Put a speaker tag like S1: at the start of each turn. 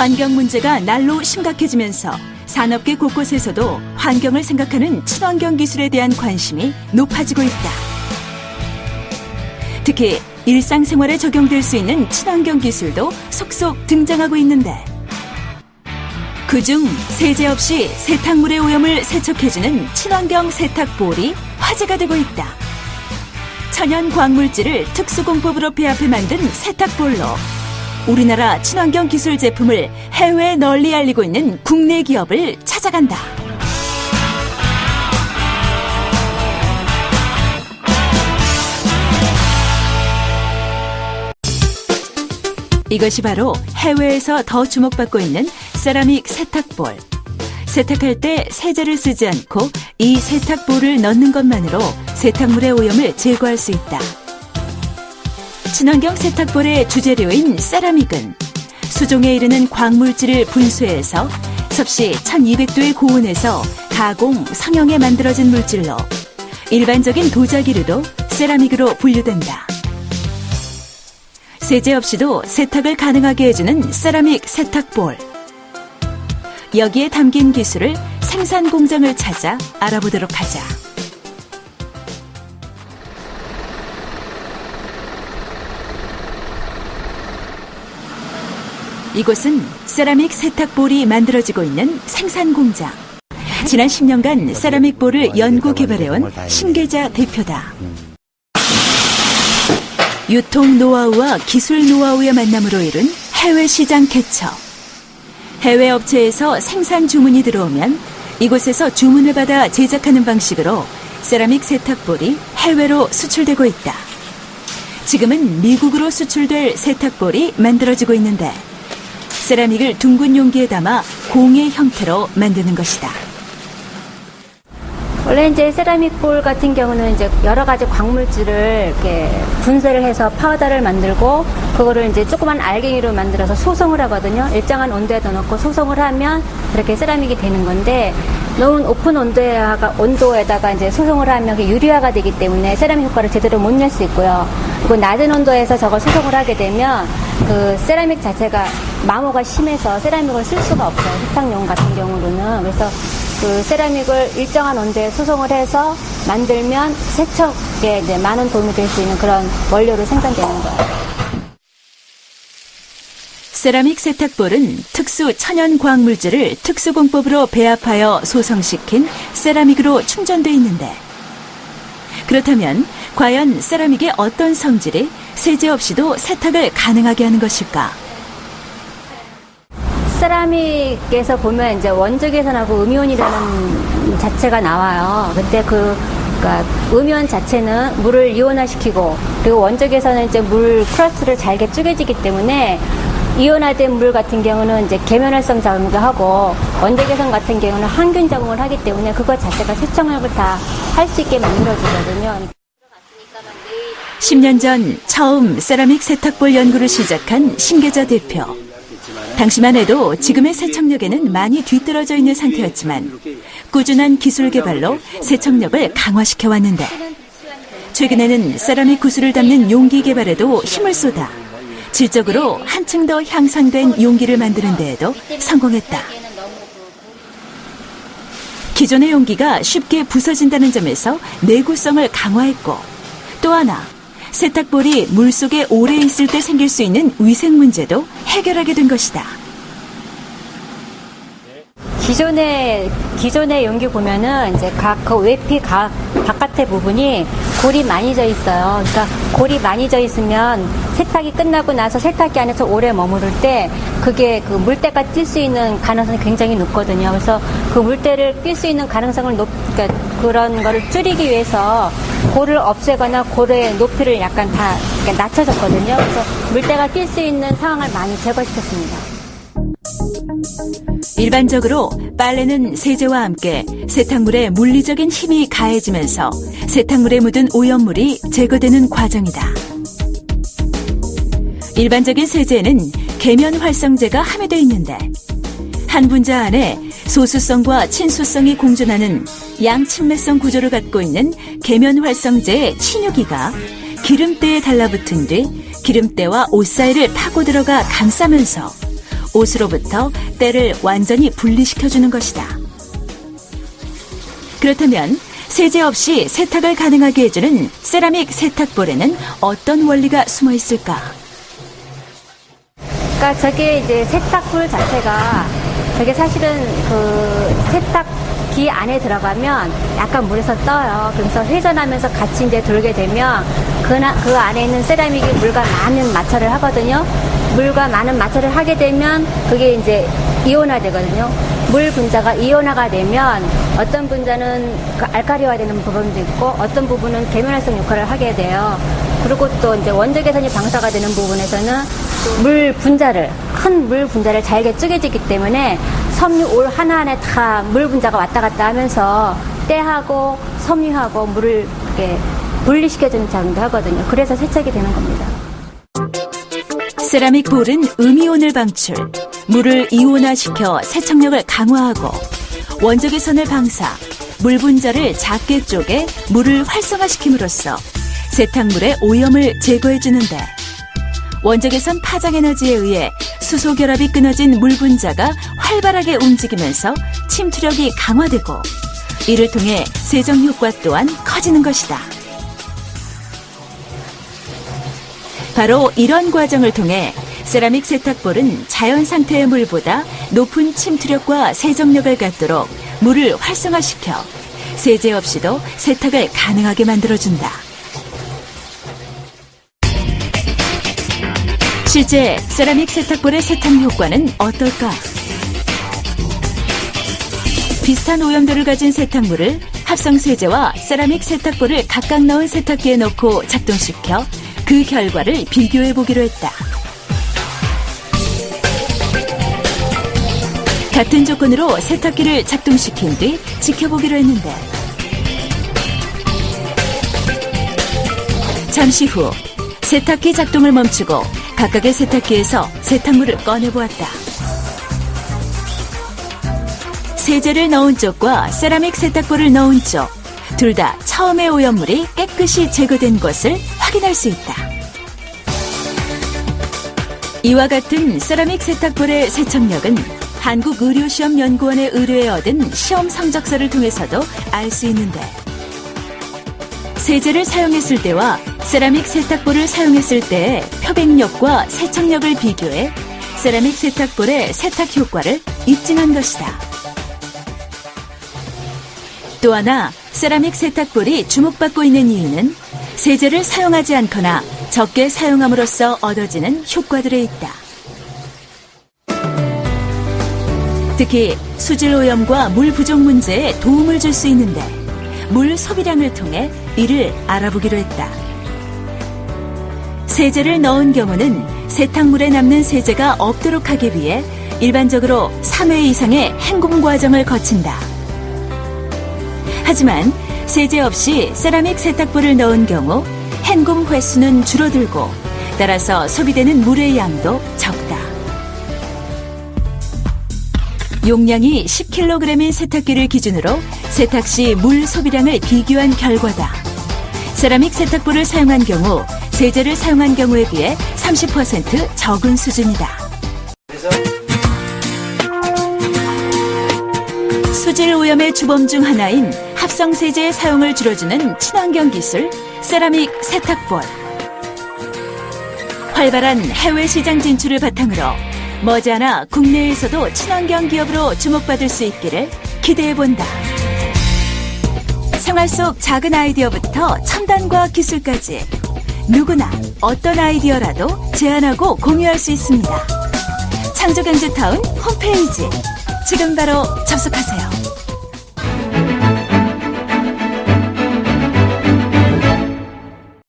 S1: 환경 문제가 날로 심각해지면서 산업계 곳곳에서도 환경을 생각하는 친환경 기술에 대한 관심이 높아지고 있다. 특히 일상생활에 적용될 수 있는 친환경 기술도 속속 등장하고 있는데, 그중 세제 없이 세탁물의 오염을 세척해주는 친환경 세탁볼이 화제가 되고 있다. 천연 광물질을 특수공법으로 배합해 만든 세탁볼로 우리나라 친환경 기술 제품을 해외에 널리 알리고 있는 국내 기업을 찾아간다. 이것이 바로 해외에서 더 주목받고 있는 세라믹 세탁볼. 세탁할 때 세제를 쓰지 않고 이 세탁볼을 넣는 것만으로 세탁물의 오염을 제거할 수 있다. 친환경 세탁볼의 주재료인 세라믹은 수종에 이르는 광물질을 분수해서 섭씨 1200도의 고온에서 가공, 성형해 만들어진 물질로 일반적인 도자기류도 세라믹으로 분류된다. 세제 없이도 세탁을 가능하게 해주는 세라믹 세탁볼. 여기에 담긴 기술을 생산 공장을 찾아 알아보도록 하자. 이곳은 세라믹 세탁볼이 만들어지고 있는 생산 공장. 지난 10년간 세라믹 볼을 연구 개발해온 신계자 대표다. 유통 노하우와 기술 노하우의 만남으로 이룬 해외 시장 개척. 해외 업체에서 생산 주문이 들어오면 이곳에서 주문을 받아 제작하는 방식으로 세라믹 세탁볼이 해외로 수출되고 있다. 지금은 미국으로 수출될 세탁볼이 만들어지고 있는데, 세라믹을 둥근 용기에 담아 공의 형태로 만드는 것이다.
S2: 원래 이제 세라믹 볼 같은 경우는 이제 여러 가지 광물질을 이렇게 분쇄를 해서 파우더를 만들고, 그거를 이제 조그만 알갱이로 만들어서 소성을 하거든요. 일정한 온도에다 넣고 소성을 하면 이렇게 세라믹이 되는 건데, 너무 높은 온도에다가 이제 소성을 하면 유리화가 되기 때문에 세라믹 효과를 제대로 못 낼 수 있고요. 그리고 낮은 온도에서 저걸 소성을 하게 되면 그 세라믹 자체가 마모가 심해서 세라믹을 쓸 수가 없어요. 세탁용 같은 경우로는. 그래서 그 세라믹을 일정한 온도에 수송을 해서 만들면 세척에 이제 많은 도움이 될 수 있는 그런 원료로 생산되는 거예요.
S1: 세라믹 세탁볼은 특수 천연 광물질을 특수공법으로 배합하여 소성시킨 세라믹으로 충전돼 있는데, 그렇다면 과연 세라믹의 어떤 성질이 세제 없이도 세탁을 가능하게 하는 것일까?
S2: 세라믹에서 보면 이제 원적외선하고 음이온이라는 자체가 나와요. 근데 그러니까 음이온 자체는 물을 이온화시키고, 그리고 원적외선은 이제 물 크러스트를 잘게 쪼개지기 때문에 이온화된 물 같은 경우는 이제 계면활성 작용도 하고, 원적외선 같은 경우는 항균 작용을 하기 때문에 그것 자체가 세척력을 다 할 수 있게 만들어지거든요.
S1: 10년 전 처음 세라믹 세탁볼 연구를 시작한 신계자 대표. 당시만 해도 지금의 세척력에는 많이 뒤떨어져 있는 상태였지만 꾸준한 기술 개발로 세척력을 강화시켜 왔는데, 최근에는 세라믹 구슬을 담는 용기 개발에도 힘을 쏟아 질적으로 한층 더 향상된 용기를 만드는 데에도 성공했다. 기존의 용기가 쉽게 부서진다는 점에서 내구성을 강화했고, 또 하나 세탁볼이 물속에 오래 있을 때 생길 수 있는 위생 문제도 해결하게 된 것이다.
S2: 기존의 용기 보면은 이제 그 외피 바깥의 부분이 골이 많이 져 있어요. 그러니까 골이 많이 져 있으면 세탁이 끝나고 나서 세탁기 안에서 오래 머무를 때 그게 그 물때가 뛸 수 있는 가능성이 굉장히 높거든요. 그래서 그 물때를 뛸 수 있는 가능성을 그러니까 그런 거를 줄이기 위해서 골을 없애거나 골의 높이를 약간 다 낮춰졌거든요. 그래서 물때가 뛸 수 있는 상황을 많이 제거시켰습니다.
S1: 일반적으로 빨래는 세제와 함께 세탁물에 물리적인 힘이 가해지면서 세탁물에 묻은 오염물이 제거되는 과정이다. 일반적인 세제에는 계면활성제가 함유되어 있는데, 한 분자 안에 소수성과 친수성이 공존하는 양친매성 구조를 갖고 있는 계면활성제의 친유기가 기름때에 달라붙은 뒤 기름때와 옷 사이를 파고 들어가 감싸면서 옷으로부터 때를 완전히 분리시켜주는 것이다. 그렇다면 세제 없이 세탁을 가능하게 해주는 세라믹 세탁볼에는 어떤 원리가 숨어 있을까?
S2: 그러니까 저게 이제 세탁볼 자체가 저게 사실은 그 세탁기 안에 들어가면 약간 물에서 떠요. 그래서 회전하면서 같이 이제 돌게 되면 그 안에 있는 세라믹이 물과 많은 마찰을 하거든요. 물과 많은 마찰을 하게 되면 그게 이제 이온화되거든요. 물 분자가 이온화가 되면 어떤 분자는 그 알칼리화되는 부분도 있고 어떤 부분은 계면활성 역할을 하게 돼요. 그리고 또 이제 원적 개선이 방사가 되는 부분에서는 큰 물 분자를 잘게 쪼개지기 때문에 섬유올 하나하나에 다 물 분자가 왔다 갔다 하면서 때하고 섬유하고 물을 이렇게 분리시켜주는 작용도 하거든요. 그래서 세척이 되는 겁니다.
S1: 세라믹 볼은 음이온을 방출, 물을 이온화시켜 세척력을 강화하고 원적의 선을 방사, 물 분자를 작게 쪼개 물을 활성화시킴으로써 세탁물의 오염을 제거해주는데 원적외선 파장 에너지에 의해 수소 결합이 끊어진 물 분자가 활발하게 움직이면서 침투력이 강화되고 이를 통해 세정 효과 또한 커지는 것이다. 바로 이런 과정을 통해 세라믹 세탁볼은 자연 상태의 물보다 높은 침투력과 세정력을 갖도록 물을 활성화시켜 세제 없이도 세탁을 가능하게 만들어준다. 실제 세라믹 세탁볼의 세탁 효과는 어떨까? 비슷한 오염도를 가진 세탁물을 합성 세제와 세라믹 세탁볼을 각각 넣은 세탁기에 넣고 작동시켜 그 결과를 비교해 보기로 했다. 같은 조건으로 세탁기를 작동시킨 뒤 지켜보기로 했는데 잠시 후 세탁기 작동을 멈추고 각각의 세탁기에서 세탁물을 꺼내보았다. 세제를 넣은 쪽과 세라믹 세탁볼을 넣은 쪽, 둘 다 처음의 오염물이 깨끗이 제거된 것을 확인할 수 있다. 이와 같은 세라믹 세탁볼의 세척력은 한국의료시험연구원의 의뢰에 얻은 시험 성적서를 통해서도 알 수 있는데 세제를 사용했을 때와 세라믹 세탁볼을 사용했을 때의 표백력과 세척력을 비교해 세라믹 세탁볼의 세탁 효과를 입증한 것이다. 또 하나 세라믹 세탁볼이 주목받고 있는 이유는 세제를 사용하지 않거나 적게 사용함으로써 얻어지는 효과들에 있다. 특히 수질 오염과 물 부족 문제에 도움을 줄 수 있는데 물 소비량을 통해 이를 알아보기로 했다. 세제를 넣은 경우는 세탁물에 남는 세제가 없도록 하기 위해 일반적으로 3회 이상의 헹굼 과정을 거친다. 하지만 세제 없이 세라믹 세탁볼을 넣은 경우 헹굼 횟수는 줄어들고 따라서 소비되는 물의 양도 적다. 용량이 10kg인 세탁기를 기준으로 세탁 시 물 소비량을 비교한 결과다. 세라믹 세탁볼을 사용한 경우 세제를 사용한 경우에 비해 30% 적은 수준이다. 수질 오염의 주범 중 하나인 합성 세제의 사용을 줄여주는 친환경 기술 세라믹 세탁볼. 활발한 해외 시장 진출을 바탕으로 머지않아 국내에서도 친환경 기업으로 주목받을 수 있기를 기대해본다. 생활 속 작은 아이디어부터 첨단과 기술까지 누구나 어떤 아이디어라도 제안하고 공유할 수 있습니다. 창조경제타운 홈페이지 지금 바로 접속하세요.